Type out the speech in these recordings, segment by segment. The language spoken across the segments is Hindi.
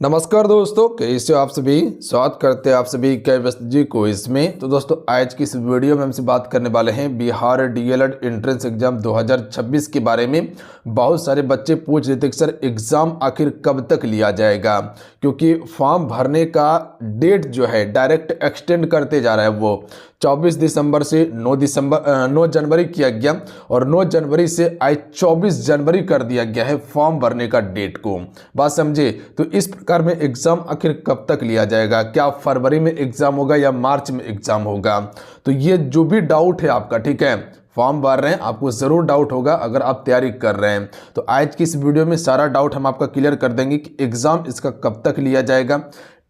नमस्कार दोस्तों, कैसे हो आप सभी। स्वागत करते हैं आप सभी केमिस्ट्री को इसमें। तो दोस्तों आज की इस वीडियो में हमसे बात करने वाले हैं बिहार डीएलएड एंट्रेंस एग्जाम 2026 के बारे में। बहुत सारे बच्चे पूछ रहे थे कि सर एग्ज़ाम आखिर कब तक लिया जाएगा, क्योंकि फॉर्म भरने का डेट जो है डायरेक्ट एक्सटेंड करते जा रहा है। वो 24 दिसंबर से 9 जनवरी किया गया और 9 जनवरी से आज 24 जनवरी कर दिया गया है फॉर्म भरने का डेट को। बात समझे। तो इस प्रकार में एग्ज़ाम आखिर कब तक लिया जाएगा, क्या फरवरी में एग्ज़ाम होगा या मार्च में एग्ज़ाम होगा। तो ये जो भी डाउट है आपका, ठीक है, फॉर्म भर रहे हैं आपको ज़रूर डाउट होगा अगर आप तैयारी कर रहे हैं। तो आज की इस वीडियो में सारा डाउट हम आपका क्लियर कर देंगे कि एग्ज़ाम इसका कब तक लिया जाएगा,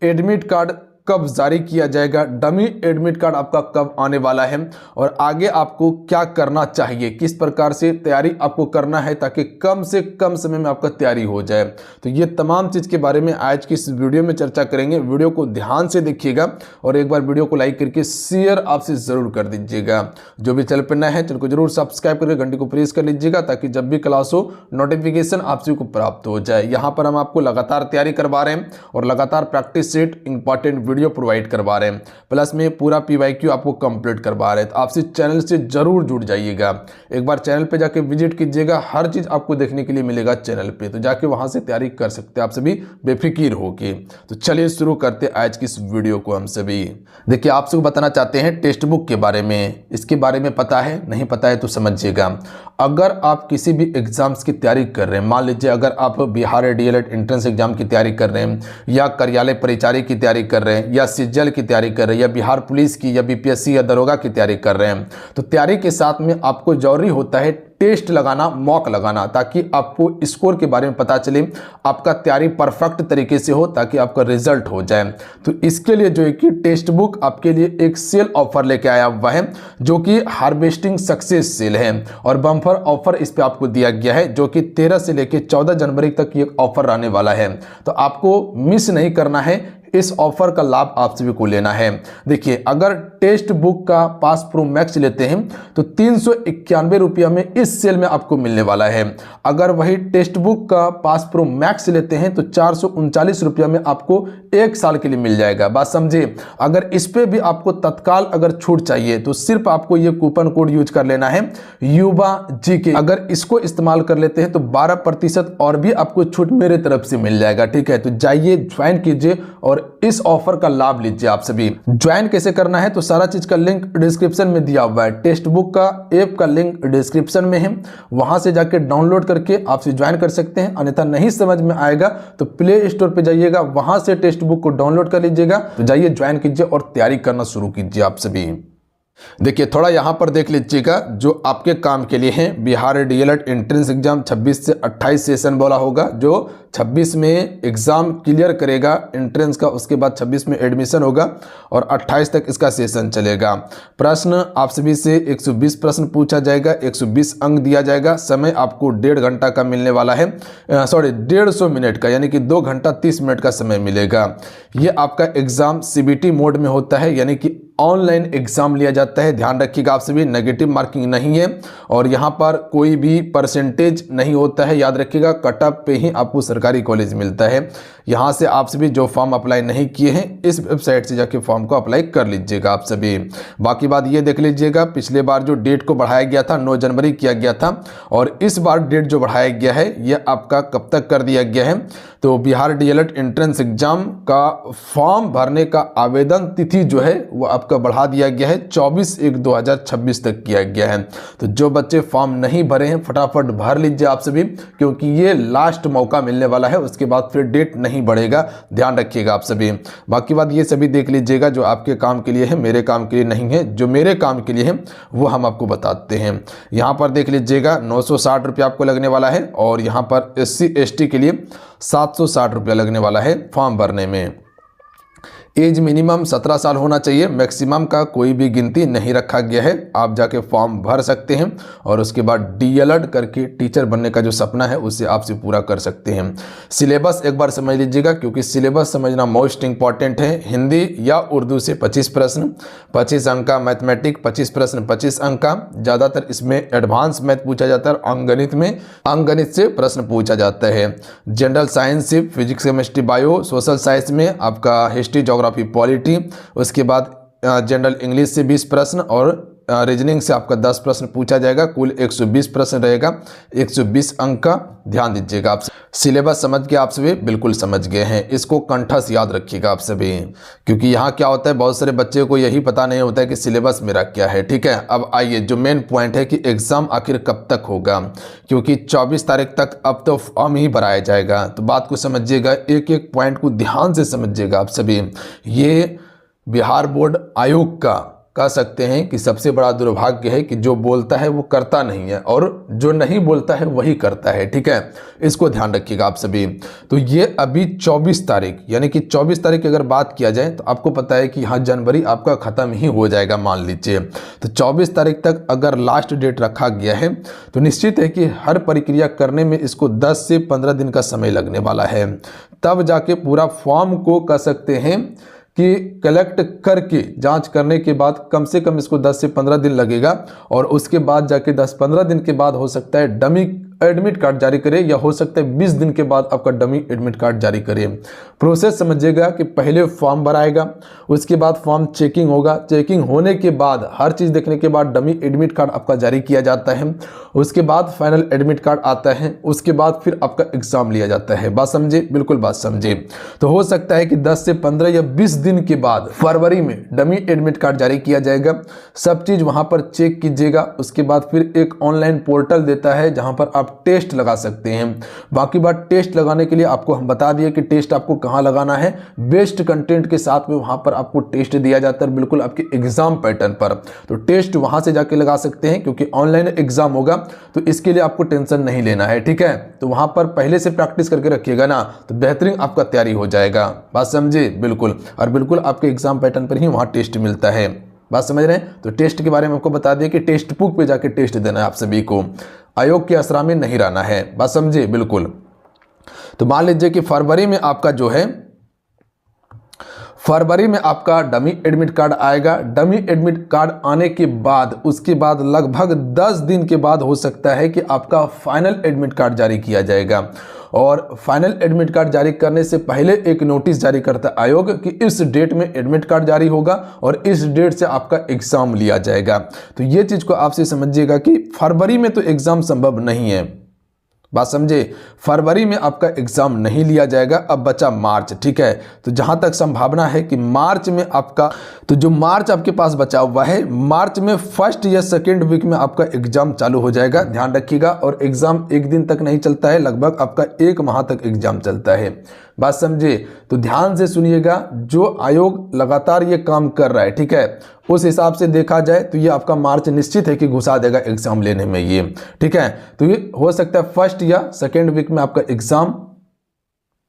एडमिट कार्ड कब जारी किया जाएगा, डमी एडमिट कार्ड आपका कब आने वाला है और आगे आपको क्या करना चाहिए, किस प्रकार से तैयारी आपको करना है ताकि कम से कम समय में आपका तैयारी हो जाए। तो ये तमाम चीज़ के बारे में आज की इस वीडियो में चर्चा करेंगे। वीडियो को ध्यान से देखिएगा और एक बार वीडियो को लाइक करके शेयर आपसे ज़रूर कर दीजिएगा। जो भी चैनल पर नया है चैनल को जरूर सब्सक्राइब करके घंटी को प्रेस कर लीजिएगा ताकि जब भी क्लास हो नोटिफिकेशन आप सभी को प्राप्त हो जाए। यहाँ पर हम आपको लगातार तैयारी करवा रहे हैं और लगातार practice set important video provide करवा रहे हैं, प्लस में पूरा पीवाईक्यू आपको कंप्लीट करवा रहे हैं। तो आपसे चैनल से जरूर जुड़ जाइएगा, एक बार चैनल पे जाके विजिट कीजिएगा, हर चीज आपको देखने के लिए मिलेगा चैनल पे। तो जाके वहां से तैयारी कर सकते हैं आप सभी बेफिक्र होके। तो चलिए शुरू करते आज की इस वीडियो को। हम सभी देखिए आप सबको बताना चाहते हैं टेक्स्ट बुक के बारे में। इसके बारे में पता है, नहीं पता है तो समझिएगा। अगर आप किसी भी एग्जाम्स की तैयारी कर रहे हैं, मान लीजिए अगर आप बिहार डीएलएड एंट्रेंस एग्जाम की तैयारी कर रहे हैं या कार्यालय परिचारी की तैयारी कर रहे हैं या सीजीएल की तैयारी कर रहे हैं या बिहार पुलिस की या बीपीएससी या दरोगा की तैयारी कर रहे हैं, तो तैयारी के साथ में आपको जरूरी होता है टेस्ट लगाना, मॉक लगाना, ताकि आपको स्कोर के बारे में पता चले, आपका तैयारी परफेक्ट तरीके से हो ताकि आपका रिजल्ट हो जाए। तो इसके लिए जो है कि टेक्स्ट बुक आपके लिए एक सेल ऑफर लेके आया हुआ है जो कि हार्वेस्टिंग सक्सेस सेल है और बम्पर ऑफर इस पे आपको दिया गया है जो कि 13 से लेकर 14 जनवरी तक ये ऑफर रहने वाला है। तो आपको मिस नहीं करना है, इस ऑफर का लाभ आप सभी को लेना है। देखिए अगर टेक्स्ट बुक का पास प्रो मैक्स लेते हैं तो 391 रुपया में इस सेल में आपको मिलने वाला है। अगर वही टेक्स्ट बुक का पास प्रो मैक्स लेते हैं तो 439 रुपया में आपको 1 साल के लिए मिल जाएगा। बात समझे। अगर इस पे भी आपको तत्काल अगर छूट चाहिए तो सिर्फ आपको ये कूपन कोड यूज कर लेना है युवा जीके। अगर इसको इस्तेमाल कर लेते हैं तो 12% और भी आपको छूट मेरे तरफ से मिल जाएगा। ठीक है, तो जाइए ज्वाइन कीजिए और इस ऑफर का लाभ लीजिए। आप सभी ज्वाइन कैसे करना है तो सारा चीज का लिंक डिस्क्रिप्शन में दिया हुआ है। टेक्स्ट बुक का ऐप का लिंक डिस्क्रिप्शन में है, वहां से जाके डाउनलोड करके आप ज्वाइन कर सकते हैं। अन्यथा नहीं समझ में आएगा तो प्ले स्टोर पे जाइएगा, वहां से टेक्स्ट बुक को डाउनलोड कर लीजिएगा। तो जाइए ज्वाइन कीजिए और तैयारी करना शुरू कीजिए। आप सभी देखिए थोड़ा यहाँ पर देख लीजिएगा जो आपके काम के लिए है। बिहार डीएलएड एंट्रेंस एग्जाम 26 से 28 सेशन बोला होगा, जो 26 में एग्जाम क्लियर करेगा एंट्रेंस का, उसके बाद 26 में एडमिशन होगा और 28 तक इसका सेशन चलेगा। प्रश्न आप सभी से 120 प्रश्न पूछा जाएगा, 120 अंक दिया जाएगा। समय आपको 1.5 घंटा का मिलने वाला है, 150 मिनट का, यानी कि 2 घंटा 30 मिनट का समय मिलेगा। ये आपका एग्जाम सीबीटी मोड में होता है, यानी कि ऑनलाइन एग्जाम लिया जाता है। ध्यान रखिएगा आप सभी, नेगेटिव मार्किंग नहीं है और यहाँ पर कोई भी परसेंटेज नहीं होता है। याद रखिएगा कट ऑफ पे ही आपको सरकारी कॉलेज मिलता है। यहाँ से आप सभी जो फॉर्म अप्लाई नहीं किए हैं इस वेबसाइट से जाके फॉर्म को अप्लाई कर लीजिएगा आप सभी। बाकी बात ये देख लीजिएगा, पिछले बार जो डेट को बढ़ाया गया था 9 जनवरी किया गया था और इस बार डेट जो बढ़ाया गया है ये आपका कब तक कर दिया गया है। तो बिहार डीएलएड एंट्रेंस एग्जाम का फॉर्म भरने का आवेदन तिथि जो है वो आपका बढ़ा दिया गया है, 24/1/2026 तक किया गया है। तो जो बच्चे फॉर्म नहीं भरे हैं फटाफट भर लीजिए आप सभी, क्योंकि ये लास्ट मौका मिलने वाला है, उसके बाद फिर डेट नहीं बढ़ेगा। ध्यान रखिएगा आप सभी। बाकी बात ये सभी देख लीजिएगा जो आपके काम के लिए है, मेरे काम के लिए नहीं है। जो मेरे काम के लिए है वो हम आपको बताते हैं। यहाँ पर देख लीजिएगा 960 रुपया आपको लगने वाला है और यहाँ पर SC ST के लिए 760 रुपया लगने वाला है फॉर्म भरने में। एज मिनिमम 17 साल होना चाहिए, मैक्सिमम का कोई भी गिनती नहीं रखा गया है। आप जाके फॉर्म भर सकते हैं और उसके बाद डीएलएड करके टीचर बनने का जो सपना है उसे आपसे पूरा कर सकते हैं। सिलेबस एक बार समझ लीजिएगा, क्योंकि सिलेबस समझना मोस्ट इंपॉर्टेंट है। हिंदी या उर्दू से 25 प्रश्न, 25 अंक का, मैथमेटिक 25 प्रश्न 25 अंक का, ज़्यादातर इसमें एडवांस मैथ पूछा जाता है, अंकगणित में अंकगणित से प्रश्न पूछा जाता है। जनरल साइंस से physics chemistry bio, social science में आपका हिस्ट्री ज्योग्राफी पॉलिटी, उसके बाद जनरल इंग्लिश से 20 प्रश्न और रीजनिंग से आपका 10 प्रश्न पूछा जाएगा। कुल 120 प्रश्न रहेगा, 120 अंक का। ध्यान दीजिएगा, आप सिलेबस समझ के आप सभी बिल्कुल समझ गए हैं। इसको कंठस्थ याद रखिएगा आप सभी, क्योंकि यहाँ क्या होता है, बहुत सारे बच्चे को यही पता नहीं होता है कि सिलेबस मेरा क्या है। ठीक है, अब आइए जो मेन पॉइंट है कि एग्ज़ाम आखिर कब तक होगा, क्योंकि 24 तारीख तक अब तो फॉर्म ही भराया जाएगा। तो बात को समझिएगा, एक एक पॉइंट को ध्यान से समझिएगा आप सभी। ये बिहार बोर्ड आयोग का कह सकते हैं कि सबसे बड़ा दुर्भाग्य है कि जो बोलता है वो करता नहीं है और जो नहीं बोलता है वही करता है। ठीक है, इसको ध्यान रखिएगा आप सभी। तो ये अभी 24 तारीख, यानी कि 24 तारीख की अगर बात किया जाए तो आपको पता है कि हाँ जनवरी आपका ख़त्म ही हो जाएगा मान लीजिए। तो 24 तारीख तक अगर लास्ट डेट रखा गया है तो निश्चित है कि हर प्रक्रिया करने में इसको 10 से 15 दिन का समय लगने वाला है। तब जाके पूरा फॉर्म को कह सकते हैं कि कलेक्ट करके जांच करने के बाद कम से कम इसको 10 से 15 दिन लगेगा और उसके बाद जाके 10-15 दिन के बाद हो सकता है डमी एडमिट कार्ड जारी करे, या हो सकता है 20 दिन के बाद आपका डमी एडमिट कार्ड जारी करे। प्रोसेस समझिएगा कि पहले फॉर्म भराएगा, उसके बाद फॉर्म चेकिंग होगा, चेकिंग होने के बाद हर चीज़ देखने के बाद डमी एडमिट कार्ड आपका जारी किया जाता है, उसके बाद फाइनल एडमिट कार्ड आता है, उसके बाद फिर आपका एग्ज़ाम लिया जाता है। बात समझे, बिल्कुल बात समझे। तो हो सकता है कि 10 से 15 या 20 दिन के बाद फरवरी में डमी एडमिट कार्ड जारी किया जाएगा। सब चीज़ वहाँ पर चेक कीजिएगा। उसके बाद फिर एक ऑनलाइन पोर्टल देता है जहाँ पर आप टेस्ट लगा सकते हैं। बाकी बात, टेस्ट लगाने के लिए आपको हम बता दिए कि टेस्ट आपको कहाँ लगाना है। बेस्ट कंटेंट के साथ में वहाँ पर आपको टेस्ट दिया जाता है, बिल्कुल आपके एग्जाम पैटर्न पर। तो टेस्ट वहाँ से जाके लगा सकते हैं, क्योंकि ऑनलाइन एग्जाम होगा तो इसके लिए आपको टेंशन नहीं लेना है। ठीक है, तो वहाँ पर पहले से प्रैक्टिस करके रखिएगा ना, तो बेहतरीन आपका तैयारी हो जाएगा। बात समझे, बिल्कुल। और बिल्कुल आपके एग्जाम पैटर्न पर ही वहाँ टेस्ट मिलता है। बात समझ रहे हैं। तो टेस्ट के बारे में आपको बता दिए कि टेस्ट बुक पे जाके टेस्ट देना है आप सभी को, आयोग के आसरा में नहीं रहना है। बात समझे, बिल्कुल। तो मान लीजिए कि फरवरी में आपका जो है, फरवरी में आपका डमी एडमिट कार्ड आएगा। डमी एडमिट कार्ड आने के बाद उसके बाद लगभग 10 दिन के बाद हो सकता है कि आपका फाइनल एडमिट कार्ड जारी किया जाएगा। और फाइनल एडमिट कार्ड जारी करने से पहले एक नोटिस जारी करता है आयोग कि इस डेट में एडमिट कार्ड जारी होगा और इस डेट से आपका एग्जाम लिया जाएगा। तो ये चीज़ को आपसे समझिएगा कि फरवरी में तो एग्जाम संभव नहीं है। बात समझे, फरवरी में आपका एग्जाम नहीं लिया जाएगा। अब बचा मार्च। ठीक है, तो जहां तक संभावना है कि मार्च में आपका, तो जो मार्च आपके पास बचा हुआ है, मार्च में फर्स्ट या सेकेंड वीक में आपका एग्जाम चालू हो जाएगा। ध्यान रखिएगा। और एग्जाम एक दिन तक नहीं चलता है, लगभग आपका 1 माह तक एग्जाम चलता है। बात समझे, तो ध्यान से सुनिएगा। जो आयोग लगातार ये काम कर रहा है, ठीक है, उस हिसाब से देखा जाए तो ये आपका मार्च निश्चित है कि घुसा देगा एग्जाम लेने में ये। ठीक है, तो ये हो सकता है फर्स्ट या सेकेंड वीक में आपका एग्जाम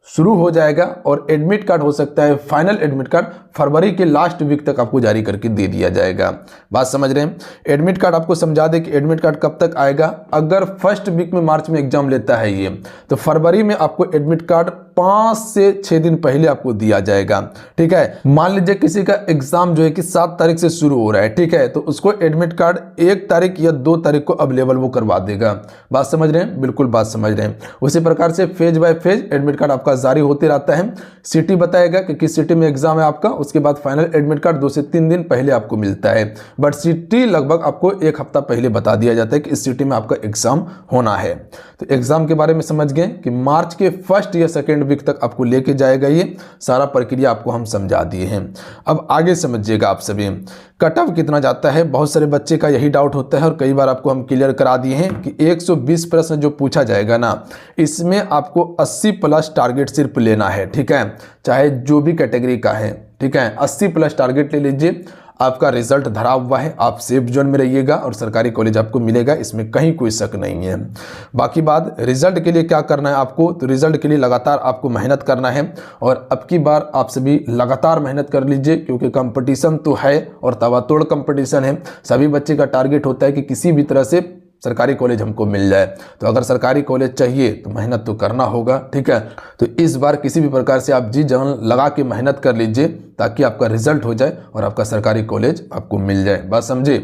शुरू हो जाएगा और एडमिट कार्ड हो सकता है, फाइनल एडमिट कार्ड फरवरी के लास्ट वीक तक आपको जारी करके दे दिया जाएगा। बात समझ रहे हैं। एडमिट कार्ड आपको समझा दे कि एडमिट कार्ड कब तक आएगा। अगर फर्स्ट वीक में मार्च में एग्जाम लेता है ये, तो फरवरी में आपको एडमिट कार्ड 5 से 6 दिन पहले आपको दिया जाएगा। ठीक है, मान लीजिए किसी का एग्जाम जो है कि 7 तारीख से शुरू हो रहा है, ठीक है, तो उसको एडमिट कार्ड 1 तारीख या 2 तारीख को अवेलेबल वो करवा देगा। बात समझ रहे हैं, बिल्कुल बात समझ रहे हैं। उसी प्रकार से phase by phase admit card आपका जारी होते रहता है। सिटी बताएगा कि किस सिटी में एग्जाम है आपका, उसके बाद फाइनल एडमिट कार्ड 2 से 3 दिन पहले आपको मिलता है। बट सिटी लगभग आपको 1 हफ्ता पहले बता दिया जाता है कि इस सिटी में आपका एग्जाम होना है। तो एग्जाम के बारे में समझ गए कि मार्च के फर्स्ट या सेकेंड वीक तक आपको लेके जाएगा। ये सारा प्रक्रिया आपको हम समझा दिए हैं। अब आगे समझिएगा आप सभी, कट ऑफ कितना जाता है। बहुत सारे बच्चे का यही डाउट होता है और कई बार आपको हम क्लियर करा दिए हैं कि 120 प्रश्न जो पूछा जाएगा ना, इसमें आपको 80 प्लस टारगेट सिर्फ लेना है। ठीक है, चाहे जो भी कैटेगरी का है। ठीक है, 80 प्लस टारगेट ले लीजिए। आपका रिजल्ट धरा हुआ है, आप सेफ जोन में रहिएगा और सरकारी कॉलेज आपको मिलेगा, इसमें कहीं कोई शक नहीं है। बाकी बात रिजल्ट के लिए क्या करना है आपको, तो रिजल्ट के लिए लगातार आपको मेहनत करना है और अब की बार आप सभी लगातार मेहनत कर लीजिए, क्योंकि कंपटीशन तो है और तवातोड़ कंपटीशन है। सभी बच्चे का टारगेट होता है कि किसी भी तरह से सरकारी कॉलेज हमको मिल जाए। तो अगर सरकारी कॉलेज चाहिए तो मेहनत तो करना होगा, ठीक है। तो इस बार किसी भी प्रकार से आप जी जान लगा के मेहनत कर लीजिए ताकि आपका रिजल्ट हो जाए और आपका सरकारी कॉलेज आपको मिल जाए। बात समझे?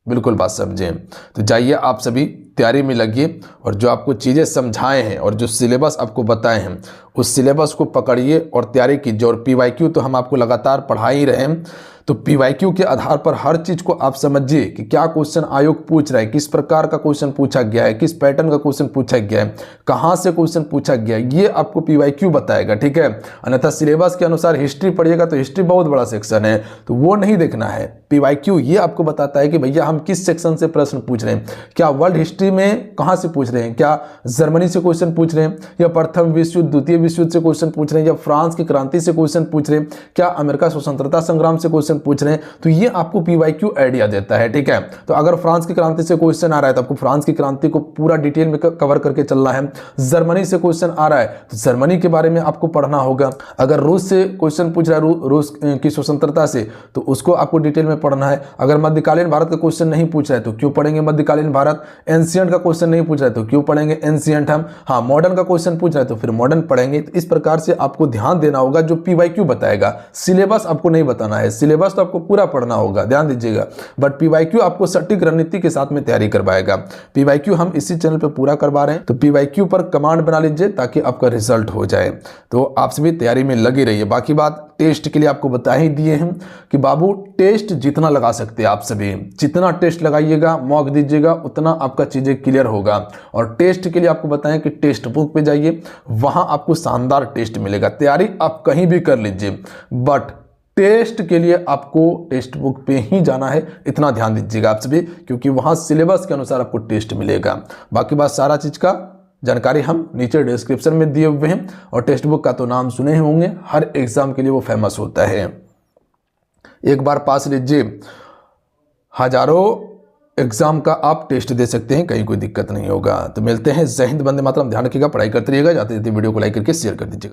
बिल्कुल बात समझे। तो जाइए आप सभी तैयारी में लगिए और जो आपको चीज़ें समझाए हैं और जो सिलेबस आपको बताए हैं उस सिलेबस को पकड़िए और तैयारी कीजिए। और पीवाईक्यू तो हम आपको लगातार पढ़ा ही रहे हैं, तो पीवाईक्यू के आधार पर हर चीज़ को आप समझिए कि क्या क्वेश्चन आयोग पूछ रहा है, किस प्रकार का क्वेश्चन पूछा गया है, किस पैटर्न का क्वेश्चन पूछा गया है, कहाँ से क्वेश्चन पूछा गया है, ये आपको पीवाईक्यू बताएगा, ठीक है। अन्यथा सिलेबस के अनुसार हिस्ट्री पढ़िएगा तो हिस्ट्री बहुत बड़ा सेक्शन है, तो वो नहीं देखना है। पीवाईक्यू ये आपको बताता है कि भैया हम किस सेक्शन से प्रश्न पूछ रहे हैं, क्या वर्ल्ड हिस्ट्री में कहाँ से पूछ रहे हैं, क्या जर्मनी से क्वेश्चन पूछ रहे हैं, या प्रथम विश्व युद्ध द्वितीय विश्व युद्ध से क्वेश्चन पूछ रहे हैं, या फ्रांस की क्रांति से क्वेश्चन पूछ रहे हैं, क्या अमेरिका स्वतंत्रता संग्राम से क्वेश्चन पूछ रहे हैं। तो ये आपको पीवाईक्यू आइडिया देता है, ठीक है। तो अगर फ्रांस की क्रांति से क्वेश्चन आ रहा है तो आपको फ्रांस की क्रांति को पूरा डिटेल में कवर करके चलना है। जर्मनी से क्वेश्चन आ रहा है तो जर्मनी के बारे में आपको पढ़ना होगा। अगर रूस से क्वेश्चन पूछ रहा है, रूस की स्वतंत्रता से, तो उसको आपको डिटेल में पढ़ना है। अगर मध्यकालीन भारत का क्वेश्चन नहीं पूछ रहा है तो क्यों पढ़ेंगे मध्यकालीन भारत। एंशियंट का क्वेश्चन नहीं पूछ रहा है तो क्यों पढ़ेंगे एंशियंट हम। हाँ, मॉडर्न का क्वेश्चन पूछ रहा है तो फिर मॉडर्न पढ़ेंगे। तो इस प्रकार से आपको ध्यान देना होगा जो पीवाईक्यू बताएगा। सिलेबस आपको नहीं बताना है, सिलेबस तो आपको पूरा पढ़ना होगा, ध्यान दीजिएगा। बट पीवाईक्यू आपको सटीक रणनीति के साथ में तैयारी करवाएगा। पीवाईक्यू हम इसी चैनल पे पूरा करवा रहे हैं, तो पीवाईक्यू पर कमांड बना लीजिए ताकि आपका रिजल्ट हो जाए। तो आप सभी तैयारी में लगे रहिए। बाकी बात टेस्ट के लिए आपको बता ही दिए हैं कि बाबू टेस्ट जितना लगा सकते हैं आप सभी, जितना टेस्ट लगाइएगा, मॉक दीजिएगा, उतना आपका चीजें क्लियर होगा। और टेस्ट के लिए आपको बताएं कि टेस्ट बुक पे जाइए, वहां आपको शानदार टेस्ट मिलेगा। तैयारी आप कहीं भी कर लीजिए, बट टेस्ट के लिए आपको टेस्ट बुक पे ही जाना है, इतना ध्यान दीजिएगा आप सभी, क्योंकि वहां सिलेबस के अनुसार आपको टेस्ट मिलेगा। बाकी बात सारा चीज का जानकारी हम नीचे डिस्क्रिप्शन में दिए हुए हैं। और टेक्स्ट बुक का तो नाम सुने ही होंगे, हर एग्जाम के लिए वो फेमस होता है। एक बार पास लीजिए, हजारों एग्जाम का आप टेस्ट दे सकते हैं, कहीं कोई दिक्कत नहीं होगा। तो मिलते हैं। जय हिंद, वंदे मातरम। ध्यान रखिएगा, पढ़ाई करते रहिएगा। जाते जाते वीडियो को लाइक करके शेयर कर दीजिएगा।